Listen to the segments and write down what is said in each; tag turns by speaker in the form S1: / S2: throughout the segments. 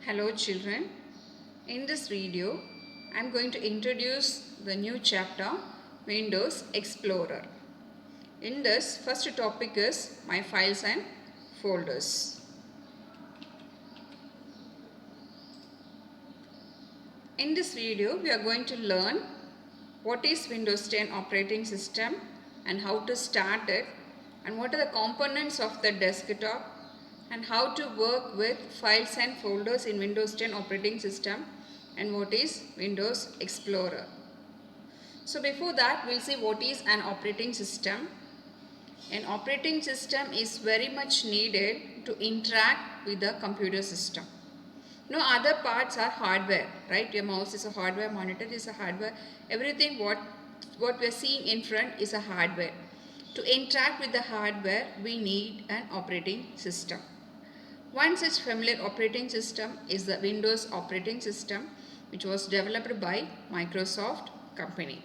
S1: Hello children, in this video I am going to introduce the new chapter Windows Explorer. In this first topic is My Files and Folders. In this video we are going to learn what is Windows 10 operating system and how to start it, and what are the components of the desktop, and how to work with files and folders in Windows 10 operating system, and what is Windows Explorer. So before that we'll see what is an operating system. An operating system is very much needed to interact with the computer system. No other parts are hardware, right? Your mouse is a hardware, monitor is a hardware, everything what we are seeing in front is a hardware. To interact with the hardware we need an operating system. One such familiar operating system is the Windows operating system, which was developed by Microsoft company.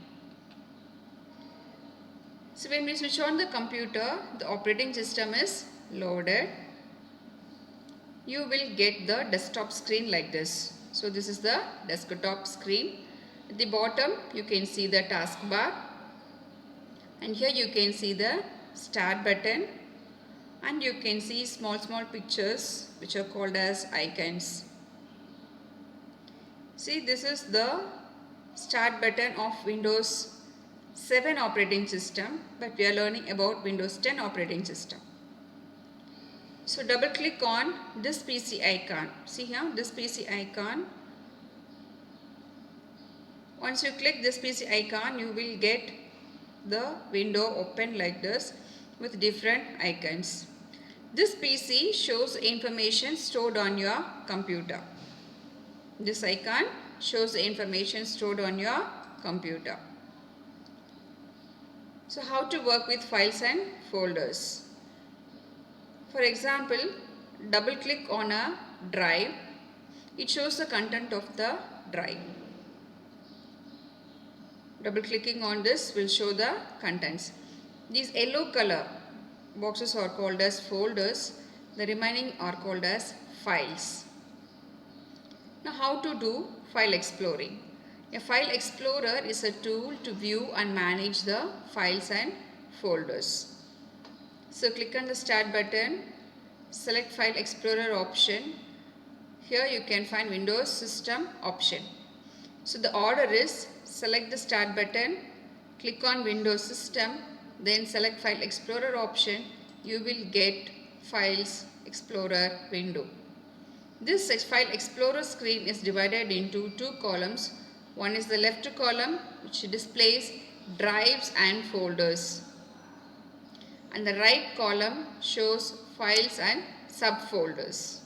S1: So when we switch on the computer, the operating system is loaded. You will get the desktop screen like this. So this is the desktop screen. At the bottom you can see the taskbar, and here you can see the start button, and you can see small pictures which are called as icons. See, this is the start button of Windows 7 operating system, but we are learning about Windows 10 operating system. So double click on this PC icon. See here, this PC icon. Once you click this PC icon, you will get the window open like this with different icons. This PC shows information stored on your computer. This icon shows the information stored on your computer. So how to work with files and folders? For example, double click on a drive. It shows the content of the drive. Double clicking on this will show the contents. These yellow color boxes are called as folders. The remaining are called as files. Now how to do file exploring? A file explorer is a tool to view and manage the files and folders. So click on the start button, select file explorer option. Here you can find Windows system option. So the order is select the start button, click on Windows system, then select file explorer option. You will get files explorer window. This file explorer screen is divided into two columns. One is the left column, which displays drives and folders, and the right column shows files and subfolders.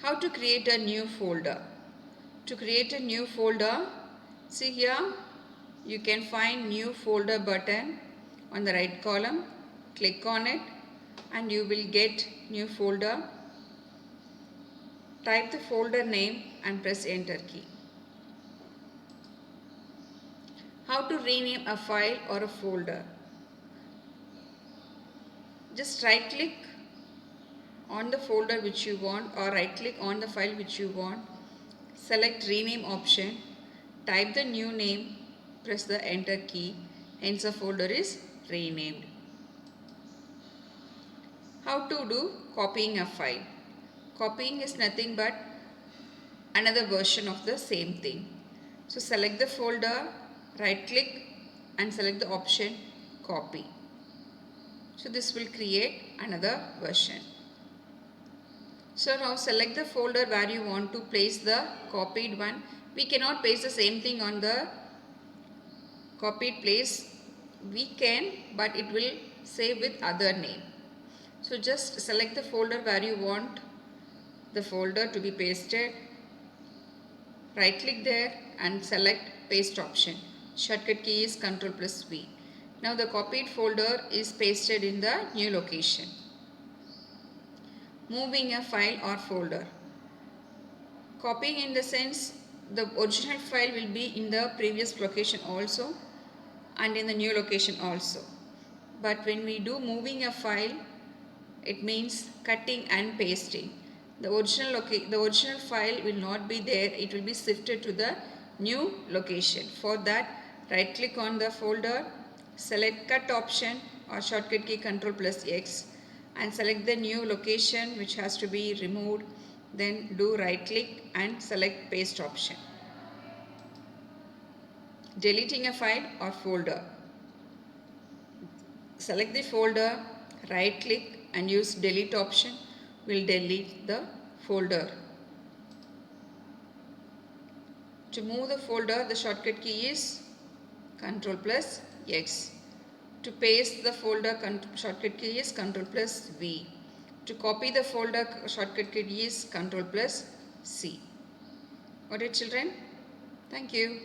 S1: How to create a new folder? To create a new folder, see here you can find new folder button on the right column. Click on it and you will get new folder. Type the folder name and press enter key. How to rename a file or a folder? Just right click on the folder which you want, or right click on the file which you want. Select rename option, type the new name, press the enter key, hence the folder is renamed. How to do copying a file? Copying is nothing but another version of the same thing. So select the folder, right click and select the option copy. So this will create another version. So now select the folder where you want to place the copied one. We cannot paste the same thing on the copied place. We can, but it will save with other name. So just select the folder where you want the folder to be pasted. Right click there and select paste option. Shortcut key is Ctrl+V. Now the copied folder is pasted in the new location. Moving a file or folder. Copying in the sense the original file will be in the previous location also and in the new location also. But when we do moving a file, it means cutting and pasting. The original file will not be there. It will be shifted to the new location. For that, right click on the folder, select cut option or shortcut key Ctrl plus X and select the new location which has to be removed. Then do right click and select paste option. Deleting a file or folder. Select the folder, right click and use delete option. Will delete the folder. To move the folder, the shortcut key is Ctrl plus X. To paste the folder, shortcut key is Ctrl plus V. To copy the folder, shortcut key is Ctrl plus C. Got it, children? Thank you.